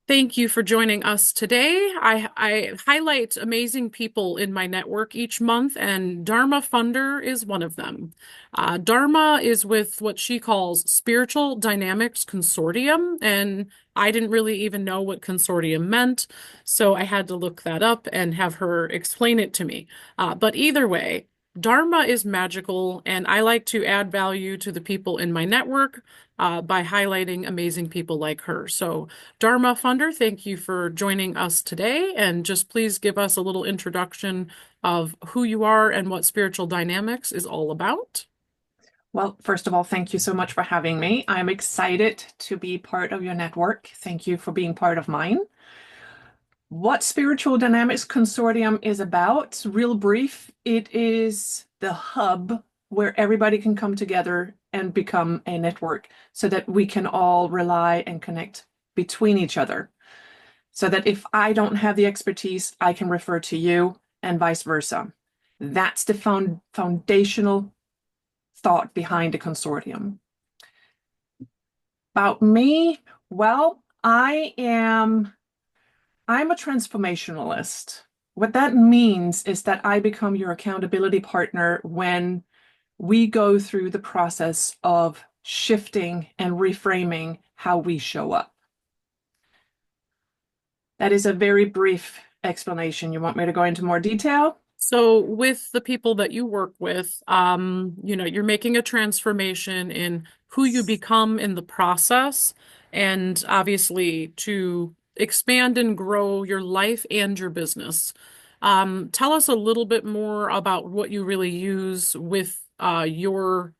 Thank you for joining us today. I highlight amazing people in my network each month, and Dharma Funder is one of them. Dharma is with what she calls Spiritual Dynamics Consortium, and I didn't really even know what consortium meant, so I had to look that up and have her explain it to me. But either way, Dharma is magical, and I like to add value to the people in my network by highlighting amazing people like her. So, Dharma Funder, thank you for joining us today. And just please give us a little introduction of who you are and what Spiritual Dynamics is all about. Well, first of all, thank you so much for having me. I'm excited to be part of your network. Thank you for being part of mine. What Spiritual Dynamics Consortium is about, real brief, it is the hub where everybody can come together and become a network so that we can all rely and connect between each other. So that if I don't have the expertise, I can refer to you and vice versa. That's the foundational thought behind the consortium. About me, well, I'm a transformationalist. What that means is that I become your accountability partner when we go through the process of shifting and reframing how we show up. That is a very brief explanation. You want me to go into more detail? So, with the people that you work with, you're making a transformation in who you become in the process, and obviously to expand and grow your life and your business. Tell us a little bit more about what you really use with your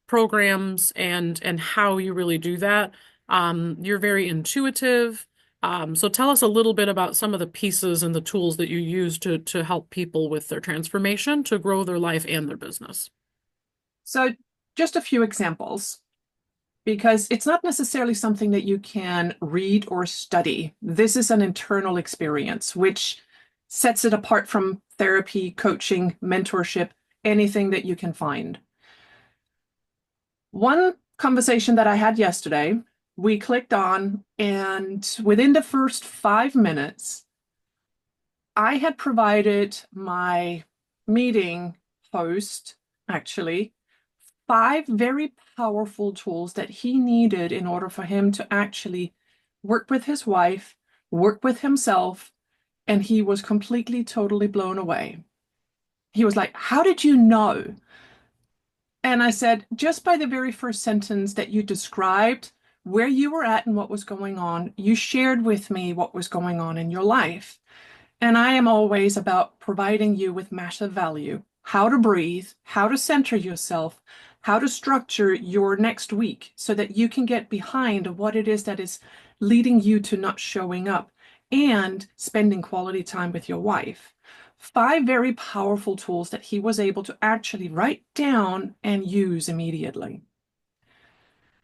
programs and how you really do that. You're very intuitive. So tell us a little bit about some of the pieces and the tools that you use to help people with their transformation to grow their life and their business. So, just a few examples, because it's not necessarily something that you can read or study. This is an internal experience, which sets it apart from therapy, coaching, mentorship, anything that you can find. One conversation that I had yesterday, we clicked on, and within the first 5 minutes, I had provided my meeting host, actually, five very powerful tools that he needed in order for him to actually work with his wife, work with himself, and he was completely, totally blown away. He was like, "How did you know?" And I said, "Just by the very first sentence that you described where you were at and what was going on, you shared with me what was going on in your life. And I am always about providing you with massive value, how to breathe, how to center yourself, how to structure your next week so that you can get behind what it is that is leading you to not showing up and spending quality time with your wife." Five very powerful tools that he was able to actually write down and use immediately.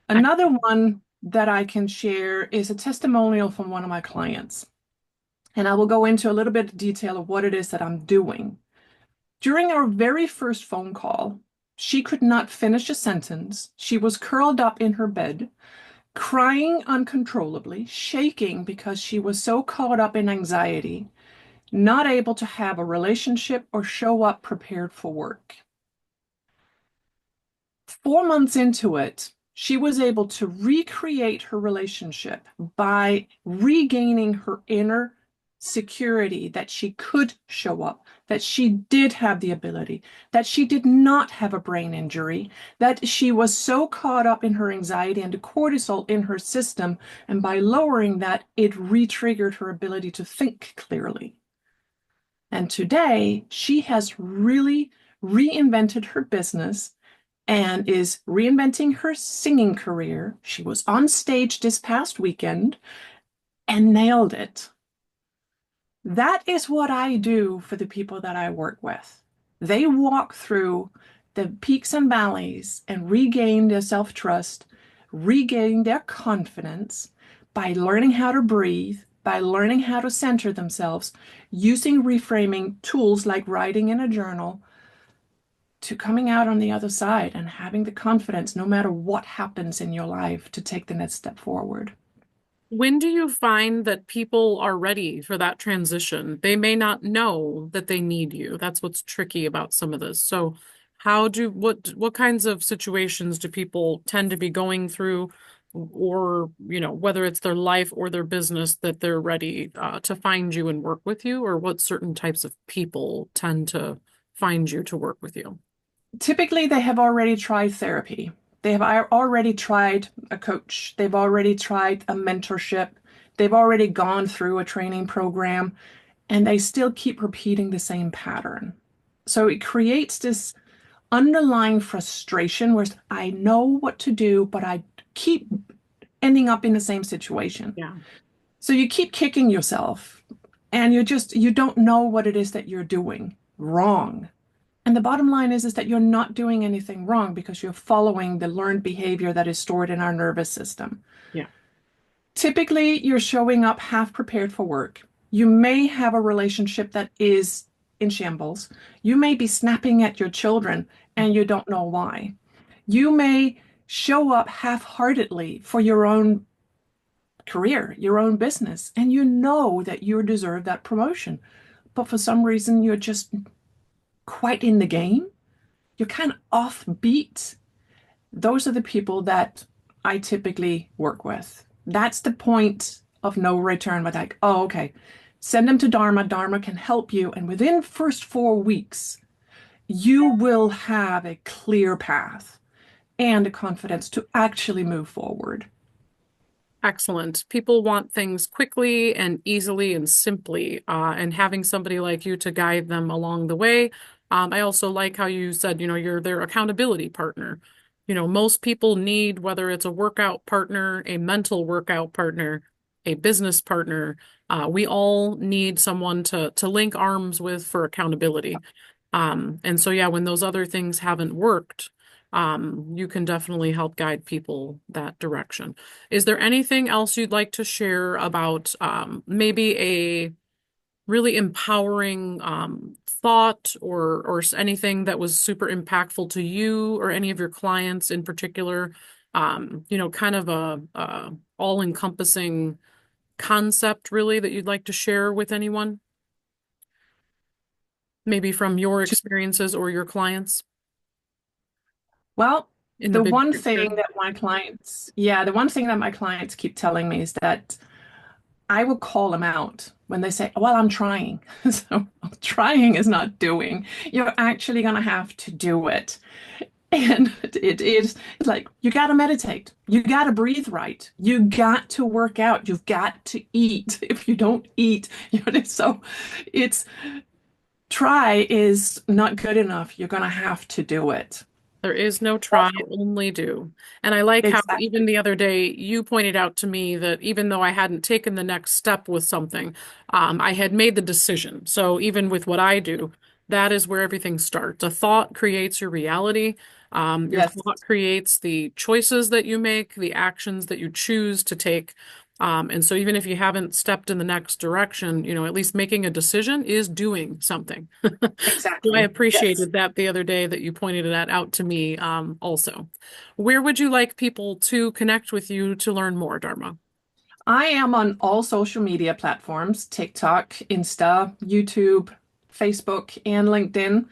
Another one that I can share is a testimonial from one of my clients. And I will go into a little bit of detail of what it is that I'm doing. During our very first phone call, she could not finish a sentence. She was curled up in her bed, crying uncontrollably, shaking because she was so caught up in anxiety, not able to have a relationship or show up prepared for work. 4 months into it, she was able to recreate her relationship by regaining her inner security that she could show up, that she did have the ability, that she did not have a brain injury, that she was so caught up in her anxiety and the cortisol in her system, and by lowering that, it re-triggered her ability to think clearly. And today, she has really reinvented her business and is reinventing her singing career. She was on stage this past weekend and nailed it. That is what I do for the people that I work with. They walk through the peaks and valleys and regain their self-trust, regain their confidence by learning how to breathe, by learning how to center themselves, using reframing tools like writing in a journal, to coming out on the other side and having the confidence, no matter what happens in your life, to take the next step forward. When do you find that people are ready for that transition? They may not know that they need you. That's what's tricky about some of this. So, what kinds of situations do people tend to be going through, or, whether it's their life or their business, that they're ready to find you and work with you, or what certain types of people tend to find you to work with you? Typically, they have already tried therapy. They have already tried a coach. They've already tried a mentorship. They've already gone through a training program, and they still keep repeating the same pattern. So it creates this underlying frustration where I know what to do, but I keep ending up in the same situation. Yeah. So you keep kicking yourself and you don't know what it is that you're doing wrong. And the bottom line is that you're not doing anything wrong because you're following the learned behavior that is stored in our nervous system. Yeah. Typically, you're showing up half prepared for work. You may have a relationship that is in shambles. You may be snapping at your children and you don't know why. You may show up half-heartedly for your own career, your own business, and you know that you deserve that promotion. But for some reason, you're just quite in the game. You're kind of offbeat. Those are the people that I typically work with. That's the point of no return. But like, oh, okay, send them to Dharma. Dharma can help you. And within first 4 weeks, you will have a clear path and the confidence to actually move forward. Excellent. People want things quickly and easily and simply, and having somebody like you to guide them along the way. I also like how you said, you're their accountability partner. Most people need, whether it's a workout partner, a mental workout partner, a business partner, we all need someone to link arms with for accountability. And so, yeah, when those other things haven't worked, you can definitely help guide people that direction. Is there anything else you'd like to share about maybe a really empowering thought or anything that was super impactful to you or any of your clients in particular? Kind of a all-encompassing concept really that you'd like to share with anyone, maybe from your experiences or your clients Well, in the big picture. the one thing that my clients keep telling me is that I will call them out when they say, well, I'm trying. So trying is not doing. You're actually going to have to do it. And it is like, you got to meditate. You got to breathe right. You got to work out. You've got to eat. If you don't eat, so it's try is not good enough. You're going to have to do it. There is no try, Also, only do. And I like how even exactly. the other day you pointed out to me that even though I hadn't taken the next step with something, I had made the decision. So even with what I do, that is where everything starts. A thought creates your reality. Your Yes, thought creates the choices that you make, the actions that you choose to take. And so even if you haven't stepped in the next direction, at least making a decision is doing something. I exactly. Yes. appreciated that the other day that you pointed that out to me, also. Where would you like people to connect with you to learn more, Dharma? I am on all social media platforms, TikTok, Insta, YouTube, Facebook, and LinkedIn.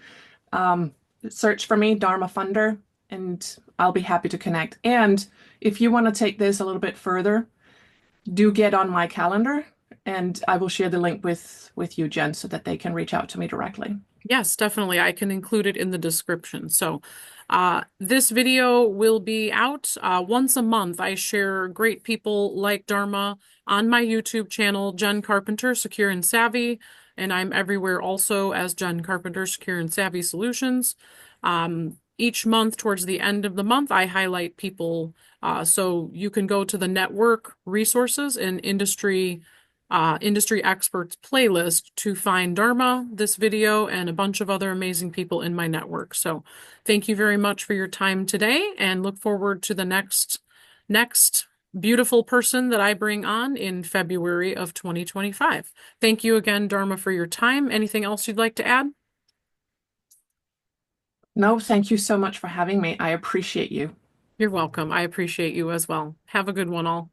Um, Search for me, Dharma Funder, and I'll be happy to connect. And if you want to take this a little bit further, do get on my calendar, and I will share the link with you, Jen, so that they can reach out to me directly. Yes, definitely. I can include it in the description. So, this video will be out once a month. I share great people like Dharma on my YouTube channel, Jen Carpenter, Secure and Savvy, and I'm everywhere also as Jen Carpenter, Secure and Savvy Solutions. Each month, towards the end of the month, I highlight people. So you can go to the network resources and industry experts playlist to find Dharma, this video, and a bunch of other amazing people in my network. So thank you very much for your time today and look forward to the next beautiful person that I bring on in February of 2025. Thank you again, Dharma, for your time. Anything else you'd like to add? No, thank you so much for having me. I appreciate you. You're welcome. I appreciate you as well. Have a good one, all.